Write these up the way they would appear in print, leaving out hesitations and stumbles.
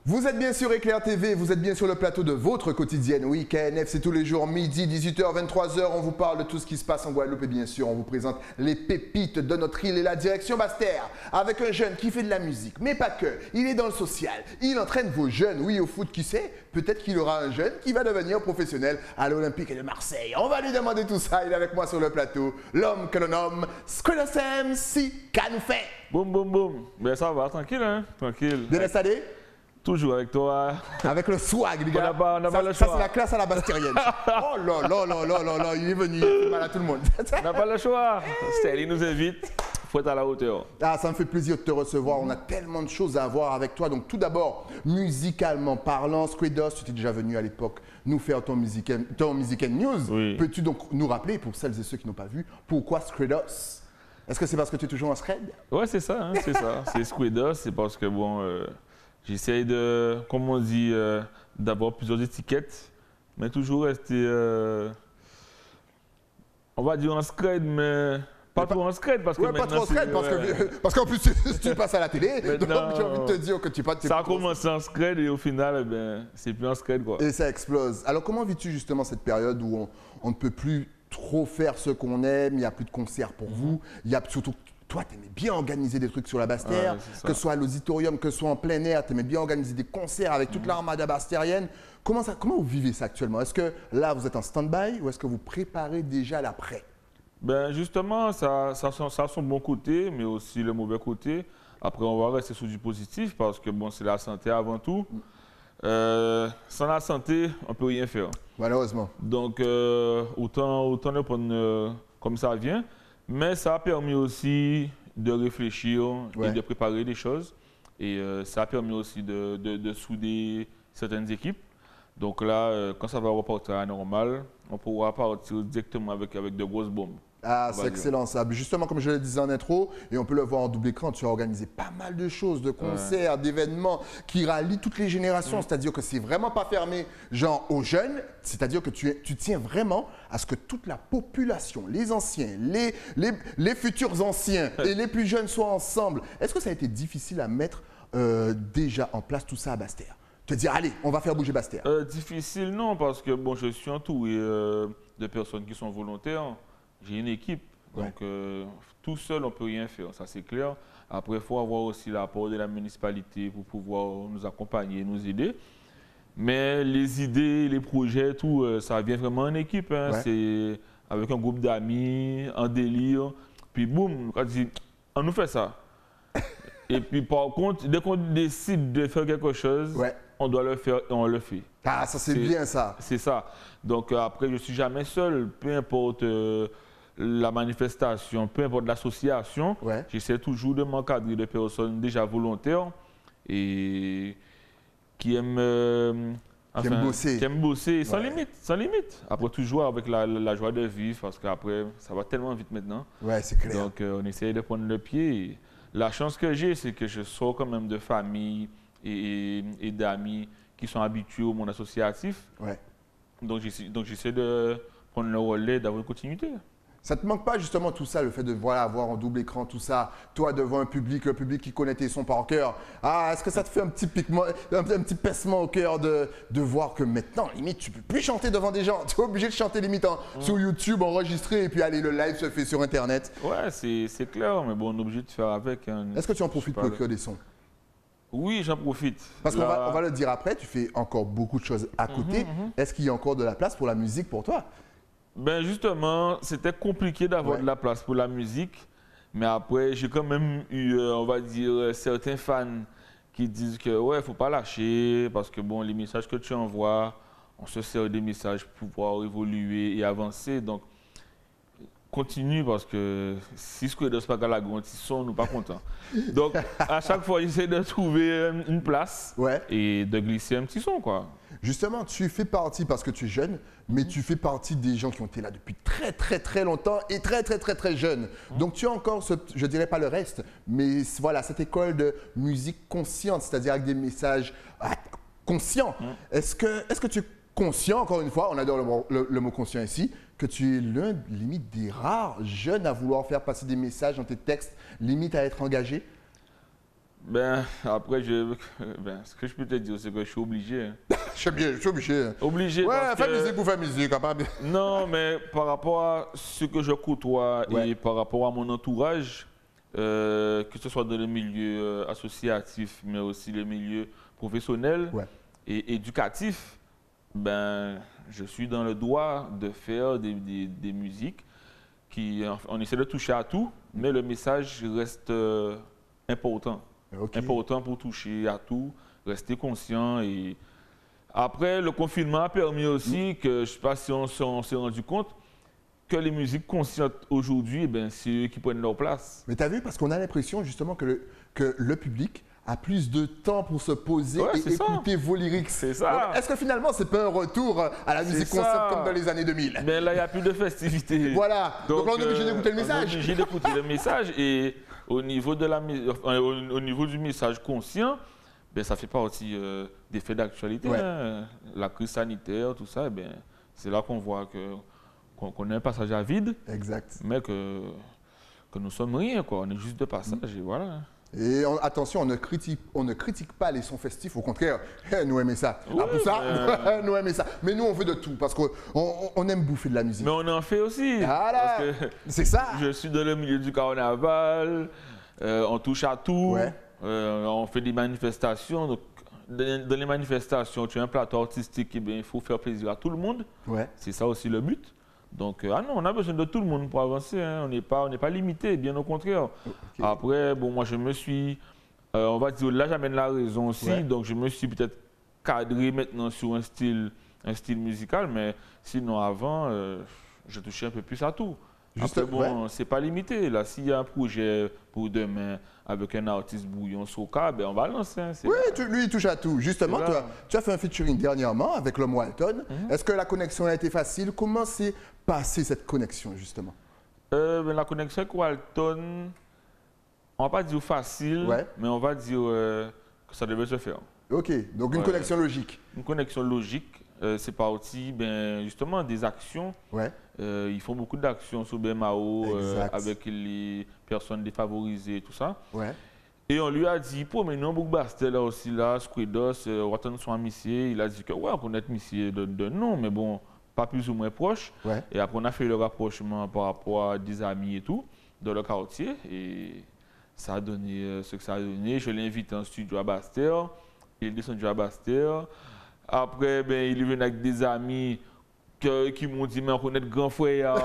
Vous êtes bien sur Éclair TV, vous êtes bien sur le plateau de votre quotidienne. Oui, KNF, c'est tous les jours, midi, 18h, 23h. On vous parle de tout ce qui se passe en Guadeloupe et bien sûr, on vous présente les pépites de notre île et la direction Basse-Terre. Avec un jeune qui fait de la musique, mais pas que. Il est dans le social, il entraîne vos jeunes. Oui, au foot, qui sait? Peut-être qu'il aura un jeune qui va devenir professionnel à l'Olympique de Marseille. On va lui demander tout ça. Il est avec moi sur le plateau. L'homme que l'on nomme Squiddos MC Kanoufé. Boum, boum, boum. Ben ça va, tranquille, hein? Tranquille. Bien installé? Toujours avec toi. Avec le swag, les gars. On n'a pas le Ça, choix. c'est la classe à la bastérienne. Oh là là là là là là, il est venu, il fait mal à tout le monde. On n'a pas le choix. Steli nous invite. Faut être à la hauteur. Ah, ça me fait plaisir de te recevoir. On a tellement de choses à voir avec toi. Donc, tout d'abord, musicalement parlant, Squiddos, tu étais déjà venu à l'époque nous faire ton Music News. Oui. Peux-tu donc nous rappeler, pour celles et ceux qui n'ont pas vu, pourquoi Squiddos? Est-ce que c'est parce que tu es toujours en scred? Ouais, c'est ça, hein, c'est ça. C'est Squiddos, c'est parce que bon, j'essaye de, comme on dit, d'avoir plusieurs étiquettes, mais toujours rester, on va dire en scred, mais pas trop en scred parce que Ouais, pas trop en scred, parce qu'en plus, tu passes à la télé. Maintenant, Donc, j'ai envie de te dire que tu passes. Ça a commencé en scred et au final, eh ben, c'est plus en scred, quoi. Et ça explose. Alors, comment vis-tu justement cette période où on ne peut plus trop faire ce qu'on aime, il n'y a plus de concerts pour vous, il y a surtout. Toi, tu aimais bien organiser des trucs sur la Basse-Terre, que ce soit à l'auditorium, que ce soit en plein air, tu aimais bien organiser des concerts avec toute l'armada bastérienne. Comment vous vivez ça actuellement? Est-ce que là, vous êtes en stand-by ou est-ce que vous préparez déjà l'après? Ben justement, ça a son bon côté, mais aussi le mauvais côté. Après, on va rester sur du positif parce que bon, c'est la santé avant tout. Sans la santé, on ne peut rien faire. Malheureusement. Donc, autant le prendre comme ça vient. Mais ça a permis aussi de réfléchir et de préparer des choses. Et ça a permis aussi de souder certaines équipes. Donc là, quand ça va repartir à la normale, on pourra partir directement avec de grosses bombes. Ah, c'est excellent ça. Justement, comme je le disais en intro, et on peut le voir en double écran, tu as organisé pas mal de choses, de concerts, d'événements qui rallient toutes les générations. C'est-à-dire que c'est vraiment pas fermé, genre aux jeunes. C'est-à-dire que tu tiens vraiment à ce que toute la population, les anciens, les futurs anciens et les plus jeunes soient ensemble. Est-ce que ça a été difficile à mettre déjà en place tout ça à Basse-Terre? Te dire, allez, on va faire bouger Basse-Terre. Difficile, non, parce que bon, je suis entouré de personnes qui sont volontaires. J'ai une équipe, donc tout seul, on ne peut rien faire, ça c'est clair. Après, il faut avoir aussi l'apport de la municipalité pour pouvoir nous accompagner, nous aider. Mais les idées, les projets, tout, ça vient vraiment en équipe. Hein. C'est avec un groupe d'amis, en délire. Puis boum, on dit, on nous fait ça. Et puis par contre, dès qu'on décide de faire quelque chose, on doit le faire et on le fait. Ah, ça c'est bien ça. C'est ça. Donc après, je ne suis jamais seul, peu importe la manifestation, peu importe l'association, j'essaie toujours de m'encadrer de personnes déjà volontaires et qui aiment, bosser sans limite, sans limite. Après, toujours avec la joie de vivre, parce qu'après, ça va tellement vite maintenant. Ouais, c'est clair. Donc, on essaie de prendre le pied. Et la chance que j'ai, c'est que je sors quand même de famille et d'amis qui sont habitués au monde associatif. Donc, j'essaie de prendre le relais, d'avoir une continuité. Ça ne te manque pas justement tout ça, le fait de avoir en double écran tout ça, toi devant un public, le public qui connaît tes sons par cœur. Ah, est-ce que ça te fait un petit piquement, un petit pincement au cœur de voir que maintenant, limite, tu ne peux plus chanter devant des gens. Tu es obligé de chanter limite sur YouTube, enregistré, et puis allez, le live se fait sur Internet. Ouais, c'est clair, mais bon, on est obligé de faire avec. Hein. Est-ce que tu en profites pour écrire des sons? Oui, j'en profite. Parce qu'on va le dire après, tu fais encore beaucoup de choses à côté. Est-ce qu'il y a encore de la place pour la musique pour toi? Ben justement, c'était compliqué d'avoir de la place pour la musique, mais après, j'ai quand même eu, on va dire, certains fans qui disent que ouais, faut pas lâcher, parce que bon, les messages que tu envoies, on se sert des messages pour pouvoir évoluer et avancer, donc continue parce que si ce que de pas la grande, ils sont nous pas contents. Donc à chaque fois, j'essaie de trouver une place et de glisser un petit son, quoi. Justement, tu fais partie, parce que tu es jeune, mais tu fais partie des gens qui ont été là depuis très très très longtemps et très jeune. Donc tu as encore, je dirais pas le reste, mais voilà, cette école de musique consciente, c'est-à-dire avec des messages conscients. Est-ce que tu es conscient, encore une fois, on adore le mot conscient ici, que tu es l'un, limite, des rares jeunes à vouloir faire passer des messages dans tes textes, limite à être engagé? Ben, après, ce que je peux te dire, c'est que je suis obligé. Hein. Je suis obligé. Obligé. Ouais, parce fais que... musique pour faire musique, capable. Non, mais par rapport à ce que je côtoie Ouais. et par rapport à mon entourage, que ce soit dans le milieu associatif, mais aussi le milieu professionnel Ouais. et éducatif, ben, je suis dans le droit de faire des musiques qui, on essaie de toucher à tout, mais le message reste important. Ok. Important pour toucher à tout, rester conscient. Et après, le confinement a permis aussi que, je ne sais pas si on s'est rendu compte, que les musiques conscientes aujourd'hui, ben, c'est eux qui prennent leur place. Mais tu as vu, parce qu'on a l'impression justement que le public a plus de temps pour se poser Ouais, et c'est ça. écouter vos lyrics. C'est ça. Donc, est-ce que finalement, c'est pas un retour à la musique C'est concept ça. comme dans les années 2000? Mais là, il n'y a plus de festivités. Voilà. Donc là, on est obligé d'écouter le On est message. obligé d'écouter le message. Et au niveau, au niveau du message conscient, ben, ça fait partie des faits d'actualité. Ouais. Hein. La crise sanitaire, tout ça, ben, c'est là qu'on voit qu'on a un passage à vide, Exact. mais que nous sommes rien, quoi. On est juste de passage, et voilà. Et attention, on ne critique pas les sons festifs, au contraire, nous aimons ça. Oui, Pour ça, nous aimons ça. Mais nous, on veut de tout, parce qu'on aime bouffer de la musique. Mais on en fait aussi. Voilà, Parce que c'est ça. je suis dans le milieu du carnaval, on touche à tout, Ouais. on fait des manifestations. Donc, dans les manifestations, tu as un plateau artistique, eh bien, il faut faire plaisir à tout le monde. Ouais. C'est ça aussi le but. Donc, non, on a besoin de tout le monde pour avancer. Hein. On n'est pas limité, bien au contraire. Okay. Après, bon, moi, je me suis, on va dire, là, j'amène la raison aussi. Ouais. Donc, je me suis peut-être cadré maintenant sur un style musical, mais sinon, avant, je touchais un peu plus à tout. Juste, Après, bon, c'est pas limité. Là, s'il y a un projet pour demain avec un artiste bouillon Soca, ben on va lancer. Hein, Oui, lui, il touche à tout. Justement, C'est là. tu as fait un featuring dernièrement avec l'homme Walton. Est-ce que la connexion a été facile? Comment s'est passée cette connexion, justement? Ben, la connexion avec Walton, on va pas dire facile, Ouais. mais on va dire que ça devait se faire. Ok, donc une Ouais. connexion logique. Une connexion logique, c'est parti ben, justement des actions. Ouais. Ils font beaucoup d'actions sur BMAO Exact. avec les personnes défavorisées et tout ça. Ouais. Et on lui a dit, pour mais non, Boukbastel là aussi, là, Squedos, Watton sont amitiés. Il a dit que, ouais, on connaît amitié de nom, mais bon, pas plus ou moins proche. Ouais. Et après, on a fait le rapprochement par rapport à des amis et tout, dans le quartier. Et ça a donné ce que ça a donné. Je l'ai invité en studio à Bastère. Il est descendu à Bastère. Après, ben, il est venu avec des amis qui m'ont dit, mais on connaît le grand frère,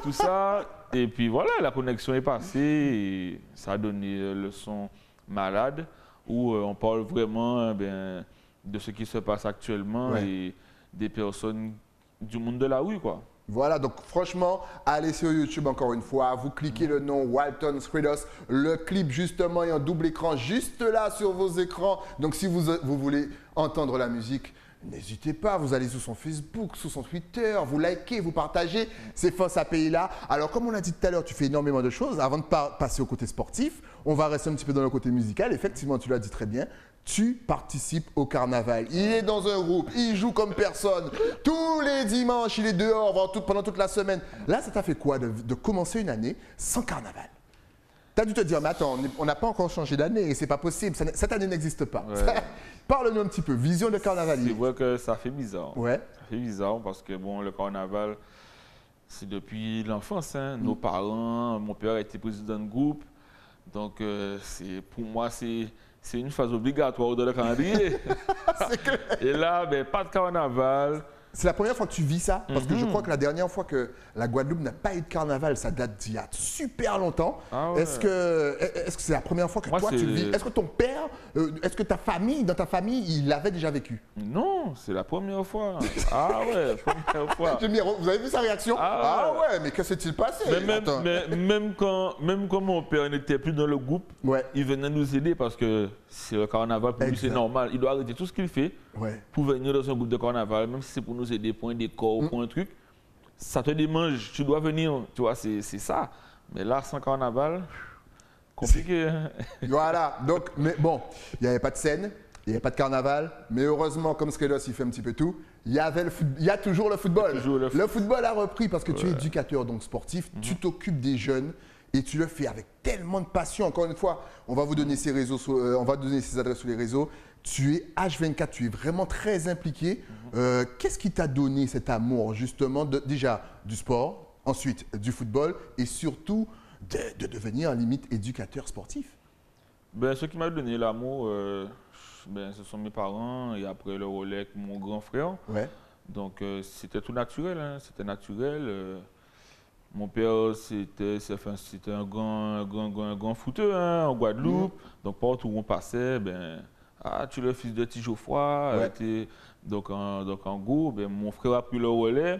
tout ça. Et puis voilà, la connexion est passée et ça a donné le son Malade, où on parle vraiment ben, de ce qui se passe actuellement Ouais. et des personnes du monde de la rue, quoi. Voilà, donc franchement, allez sur YouTube encore une fois, vous cliquez le nom Walton Squedos, le clip justement est en double écran juste là sur vos écrans. Donc si vous voulez entendre la musique, n'hésitez pas, vous allez sur son Facebook, sur son Twitter, vous likez, vous partagez, c'est force à payer là. Alors comme on l'a dit tout à l'heure, tu fais énormément de choses. Avant de passer au côté sportif, on va rester un petit peu dans le côté musical. Effectivement, tu l'as dit très bien. Tu participes au carnaval. Il est dans un groupe, il joue comme personne. Tous les dimanches, il est dehors pendant toute la semaine. Là, ça t'a fait quoi de commencer une année sans carnaval? Tu as dû te dire, mais attends, on n'a pas encore changé d'année, c'est pas possible, cette année n'existe pas. Ouais. Parle-nous un petit peu, vision de carnaval. C'est vrai que ça fait bizarre. Ouais. Ça fait bizarre parce que bon, le carnaval, c'est depuis l'enfance. Hein. Nos parents, mon père a été président de groupe. Donc, pour moi, c'est une phase obligatoire dans le calendrier. Et là, ben, pas de carnaval. C'est la première fois que tu vis ça? Parce que je crois que la dernière fois que la Guadeloupe n'a pas eu de carnaval, ça date d'il y a super longtemps. Ah ouais. Est-ce que c'est la première fois que Moi, toi tu c'est- le vis? Est-ce que ton père, est-ce que dans ta famille, il l'avait déjà vécu? Non, c'est la première fois. Ah ouais, première fois. Vous avez vu sa réaction? Ah ouais, mais que s'est-il passé? Attends. Même quand mon père n'était plus dans le groupe, Ouais, il venait nous aider parce que c'est le carnaval, pour lui c'est Exact. normal. Il doit arrêter tout ce qu'il fait ouais. pour venir dans un groupe de carnaval, même si c'est pour nous aider pour un décor ou pour un truc. Ça te démange, tu dois venir, tu vois, c'est ça. Mais là, sans carnaval, compliqué. Hein. Voilà, donc, mais bon, il n'y avait pas de scène, il n'y avait pas de carnaval, mais heureusement, comme Skelos, il fait un petit peu tout, il y a toujours le football. Toujours le foot. Le football a repris parce que tu es éducateur, donc sportif, tu t'occupes des jeunes Et tu le fais avec tellement de passion. Encore une fois, on va vous donner ses réseaux, on va donner ses adresses sur les réseaux. Tu es H24, tu es vraiment très impliqué. Qu'est-ce qui t'a donné cet amour justement déjà du sport, ensuite du football et surtout de devenir limite éducateur sportif? Ben, ce qui m'a donné l'amour, ben, ce sont mes parents et après le relais avec mon grand frère. Ouais. Donc c'était tout naturel, hein, c'était naturel. Mon père, c'était un grand footeur hein, en Guadeloupe. Donc partout où on passait, ben, ah, tu es le fils de Ti Geoffroy. Donc en gros, ben, mon frère a pris le relais.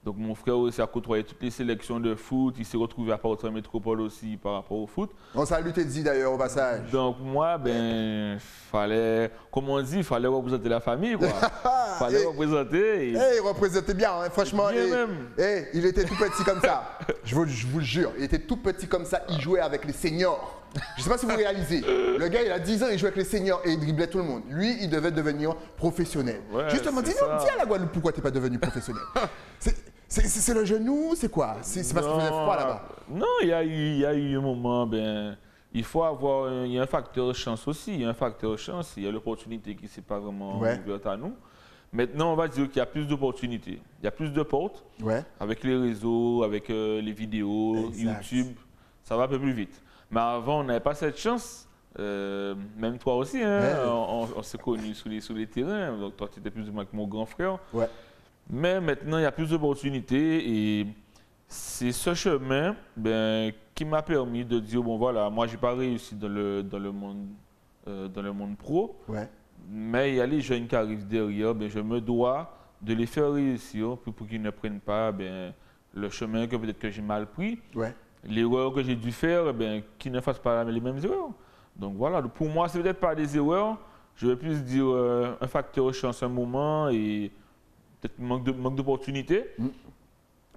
Donc mon frère aussi a côtoyé toutes les sélections de foot. Il s'est retrouvé à Port-au-Prince Métropole aussi par rapport au foot. On salue Teddy d'ailleurs au passage. Donc moi, ben, fallait, comme on dit, il fallait représenter la famille, quoi. Fallait représenter. Il représentait bien, hein, franchement. Bien même. Il était tout petit comme ça. Je vous le jure, il était tout petit comme ça. Il jouait avec les seniors. Je ne sais pas si vous réalisez. Le gars, il a 10 ans, il jouait avec les seniors et il driblait tout le monde. Lui, il devait devenir professionnel. Ouais, justement, dis à la Guadeloupe pourquoi tu n'es pas devenu professionnel. C'est le genou, c'est quoi? C'est parce qu'il faisait froid là-bas? Non, il y a eu un moment, ben, il faut avoir, il y a un facteur chance aussi. Il y a un facteur chance, il y a l'opportunité qui ne s'est pas vraiment ouverte à nous. Maintenant, on va dire qu'il y a plus d'opportunités. Il y a plus de portes. Avec les réseaux, avec les vidéos, YouTube, ça va un peu plus vite. Mais avant, on n'avait pas cette chance. Même toi aussi, hein, on s'est connus sous les terrains. Donc toi, tu étais plus ou moins avec mon grand frère. Mais maintenant, il y a plus d'opportunités et c'est ce chemin ben, qui m'a permis de dire, bon voilà, moi, je n'ai pas réussi dans le monde pro. Mais il y a les jeunes qui arrivent derrière, ben, je me dois de les faire réussir pour qu'ils ne prennent pas ben, le chemin que peut-être que j'ai mal pris. L'erreur que j'ai dû faire, ben, qu'ils ne fassent pas les mêmes erreurs. Donc voilà, pour moi, ce n'est peut-être pas des erreurs, je vais plus dire un facteur chance, un moment et peut-être manque d'opportunité.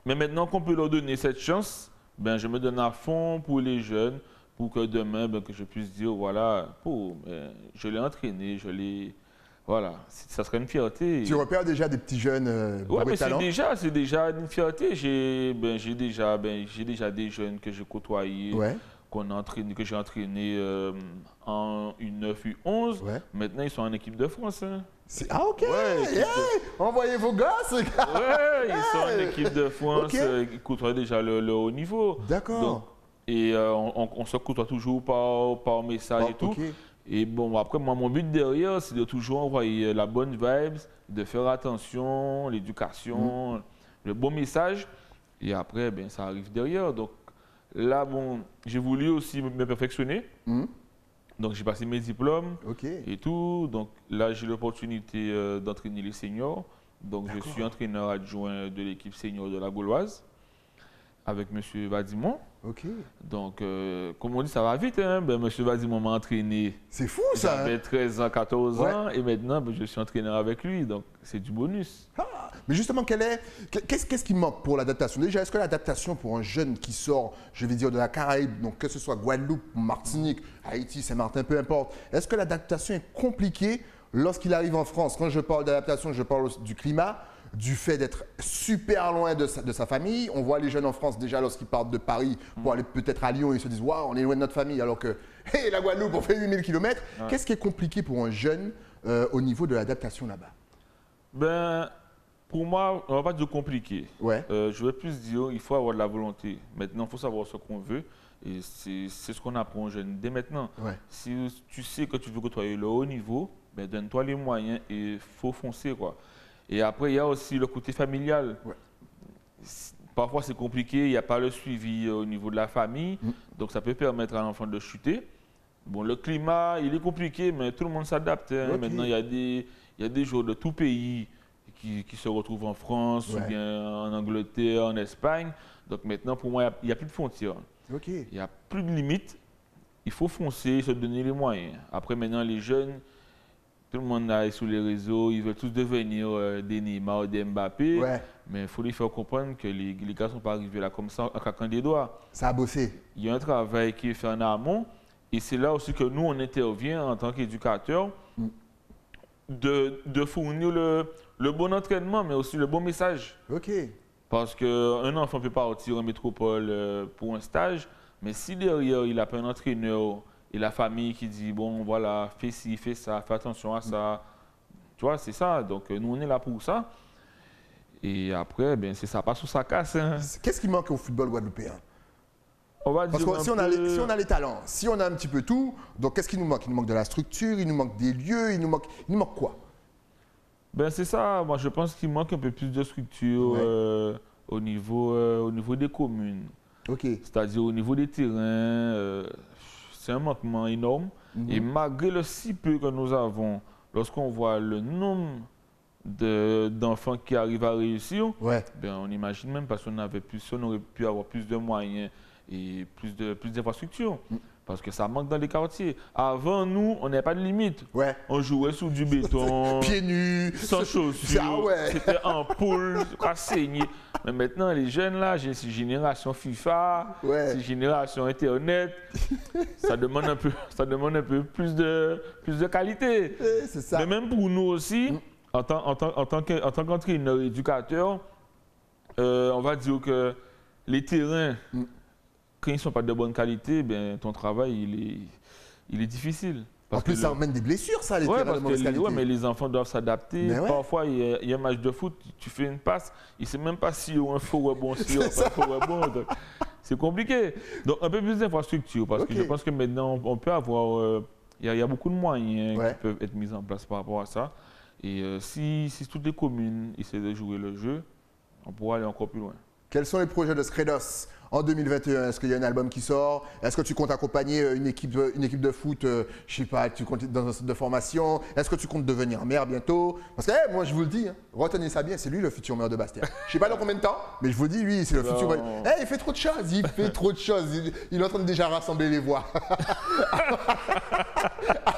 Mais maintenant qu'on peut leur donner cette chance, ben, je me donne à fond pour les jeunes, pour que demain, ben, que je puisse dire, voilà, je l'ai entraîné, voilà, ça serait une fierté. Tu repères déjà des petits jeunes Oui, mais talents? c'est déjà une fierté. J'ai déjà des jeunes que j'ai côtoyés, que j'ai entraînés en U9, U11. Maintenant, ils sont en équipe de France. Hein. Ah, ok! Envoyez vos gosses! Oui, ils sont en équipe de France. Ils côtoient déjà le haut niveau. D'accord. Et on se côtoie toujours par message et tout. Et bon, après, moi, mon but derrière, c'est de toujours envoyer la bonne vibe, de faire attention, l'éducation, le bon message. Et après, ben, ça arrive derrière. Donc là, bon, j'ai voulu aussi me perfectionner. Donc j'ai passé mes diplômes et tout. Donc là, j'ai l'opportunité d'entraîner les seniors. Donc je suis entraîneur adjoint de l'équipe senior de la Gauloise avec M. Vadimon. Donc, comme on dit, ça va vite. Hein? Ben, M. Vadimon m'a entraîné. C'est fou ça! J'avais 13 ans, 14 ans et maintenant, ben, je suis entraîneur avec lui. Donc, c'est du bonus. Mais justement, qu'est-ce qui manque pour l'adaptation? Déjà, est-ce que l'adaptation pour un jeune qui sort, je vais dire, de la Caraïbe, donc que ce soit Guadeloupe, Martinique, Haïti, Saint-Martin, peu importe, est-ce que l'adaptation est compliquée lorsqu'il arrive en France? Quand je parle d'adaptation, je parle du climat, du fait d'être super loin de sa famille. On voit les jeunes en France déjà lorsqu'ils partent de Paris pour aller peut-être à Lyon, ils se disent « Waouh, on est loin de notre famille » alors que hey, la Guadeloupe, on fait 8000 km. Qu'est-ce qui est compliqué pour un jeune au niveau de l'adaptation là-bas? Ben, pour moi, on ne va pas dire compliqué. Je vais plus dire qu'il faut avoir de la volonté. Maintenant, il faut savoir ce qu'on veut. Et c'est ce qu'on apprend aux jeunes dès maintenant. Si tu sais que tu veux côtoyer le haut niveau, ben, donne-toi les moyens et il faut foncer, quoi. Et après, il y a aussi le côté familial. Parfois, c'est compliqué, il n'y a pas le suivi au niveau de la famille. Donc, ça peut permettre à l'enfant de chuter. Bon, le climat, il est compliqué, mais tout le monde s'adapte. Hein. Maintenant, il y a des joueurs de tout pays qui se retrouvent en France, ou bien en Angleterre, en Espagne. Donc, maintenant, pour moi, il n'y a plus de frontières. Il n'y a plus de limites. Il faut foncer, se donner les moyens. Après, maintenant, les jeunes, tout le monde est sur les réseaux, ils veulent tous devenir des Neymar, des Mbappé. Mais il faut les faire comprendre que les gars ne sont pas arrivés là comme ça en claquant des doigts. Ça a bossé. Il y a un travail qui est fait en amont. Et c'est là aussi que nous, on intervient en tant qu'éducateurs de fournir le bon entraînement, mais aussi le bon message. Parce qu'un enfant peut partir en métropole pour un stage, Mais si derrière, il n'a pas un entraîneur et la famille qui dit, bon, voilà, fais ci, fais ça, fais attention à ça, tu vois, c'est ça. Donc, nous, on est là pour ça. Et après, ben, c'est ça, pas sous sa casse. Hein. Qu'est-ce qui manque au football guadeloupéen? On va Parce dire que si on a les talents, si on a un petit peu tout, donc qu'est-ce qui nous manque? Il nous manque de la structure, il nous manque des lieux, il nous manque quoi? Ben, c'est ça, moi je pense qu'il manque un peu plus de structure au niveau des communes. Ok. C'est-à-dire au niveau des terrains, c'est un manquement énorme. Et malgré le si peu que nous avons, lorsqu'on voit le nombre d'enfants qui arrivent à réussir, ben, on n'imagine même parce qu'on aurait pu avoir plus de moyens et plus d'infrastructures. Parce que ça manque dans les quartiers. Avant, nous, on n'avait pas de limite. On jouait sous du béton. Pieds nus. Sans chaussures. C'était en poule, à saigner. Mais maintenant, les jeunes, là, c'est génération FIFA, c'est génération Internet. Ça demande un peu plus de qualité. C'est ça. Mais même pour nous aussi, en tant qu'entraîneur éducateur, on va dire que les terrains, quand ils ne sont pas de bonne qualité, ben, ton travail, il est difficile. En plus, ça emmène des blessures, ça, les terrains de mauvaise qualité. Oui, mais les enfants doivent s'adapter. Parfois, il y a un match de foot, tu fais une passe, il ne sait même pas si un faux rebond, si un faux rebond. C'est compliqué. Donc, un peu plus d'infrastructure, parce que je pense que maintenant, on peut avoir... Il y a beaucoup de moyens qui peuvent être mis en place par rapport à ça. Et si toutes les communes essaient de jouer le jeu, on pourra aller encore plus loin. Quels sont les projets de Skredos en 2021? Est-ce qu'il y a un album qui sort? Est-ce que tu comptes accompagner une équipe de foot? Je sais pas, tu comptes dans un centre de formation? Est-ce que tu comptes devenir maire bientôt? Parce que moi je vous le dis, retenez ça bien, c'est lui le futur maire de Bastia. Je sais pas dans combien de temps, mais je vous dis, lui, c'est le futur. Il fait trop de choses, il fait trop de choses. Il est en train de déjà rassembler les voix.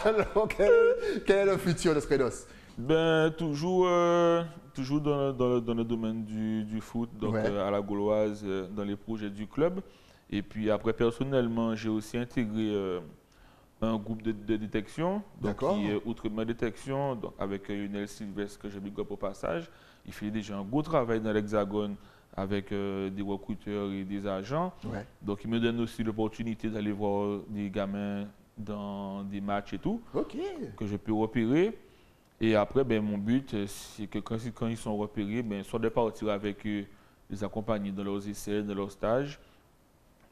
Alors, quel est le futur de Skredos? Ben, toujours dans le domaine du foot, donc à la Gauloise, dans les projets du club. Et puis après, personnellement, j'ai aussi intégré un groupe de détection, donc, qui est Outre-mer Détection, donc, avec Lionel Sylvestre, que j'ai big up au passage. Il fait déjà un gros travail dans l'Hexagone avec des recruteurs et des agents. Donc il me donne aussi l'opportunité d'aller voir des gamins dans des matchs et tout, que je peux repérer. Et après, ben, mon but, c'est que quand ils sont repérés, ben, soit de partir avec eux, les accompagner dans leurs essais, dans leurs stages.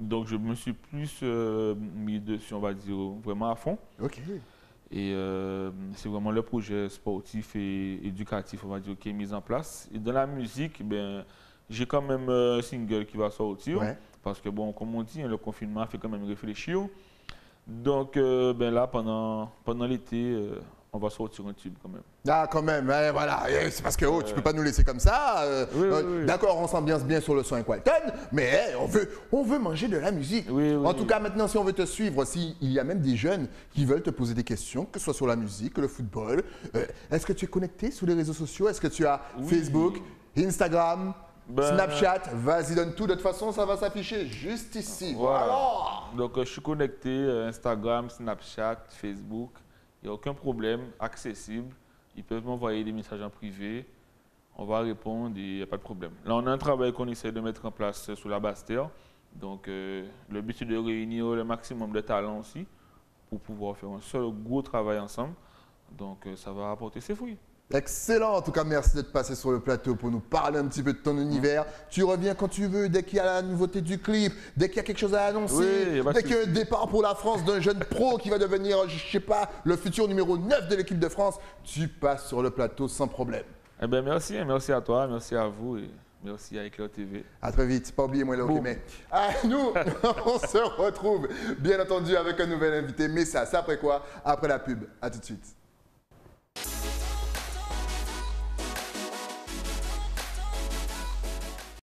Donc, je me suis plus mis dessus, on va dire, vraiment à fond. Et c'est vraiment le projet sportif et éducatif, on va dire, qui est mis en place. Et dans la musique, ben, j'ai quand même un single qui va sortir. Parce que, bon, comme on dit, le confinement fait quand même réfléchir. Donc, ben là, pendant l'été, on va sortir un tube quand même. Ah, quand même, voilà. C'est parce que tu peux pas nous laisser comme ça. D'accord, on s'ambiance bien sur le son Walton, mais on veut manger de la musique. En tout cas, maintenant, si on veut te suivre, s'il y a même des jeunes qui veulent te poser des questions, que ce soit sur la musique, le football, est-ce que tu es connecté sur les réseaux sociaux? Est-ce que tu as Facebook, Instagram, Snapchat? Vas-y, donne tout. De toute façon, ça va s'afficher juste ici. Voilà. Donc, je suis connecté Instagram, Snapchat, Facebook. Il n'y a aucun problème, accessible. Ils peuvent m'envoyer des messages en privé. On va répondre et il n'y a pas de problème. Là, on a un travail qu'on essaie de mettre en place sur la Bastia. Donc, le but, c'est de réunir le maximum de talents aussi pour pouvoir faire un seul gros travail ensemble. Donc, ça va apporter ses fruits. Excellent, en tout cas merci d'être passé sur le plateau pour nous parler un petit peu de ton univers. Tu reviens quand tu veux, dès qu'il y a la nouveauté du clip, dès qu'il y a quelque chose à annoncer, dès qu'il y a un départ pour la France d'un jeune pro qui va devenir, je sais pas, le futur numéro 9 de l'équipe de France, tu passes sur le plateau sans problème. Eh bien merci à toi, merci à vous et merci à Éclair TV. À très vite, pas oublier moi là, mais nous, on se retrouve bien entendu avec un nouvel invité, mais ça après quoi? Après la pub, à tout de suite.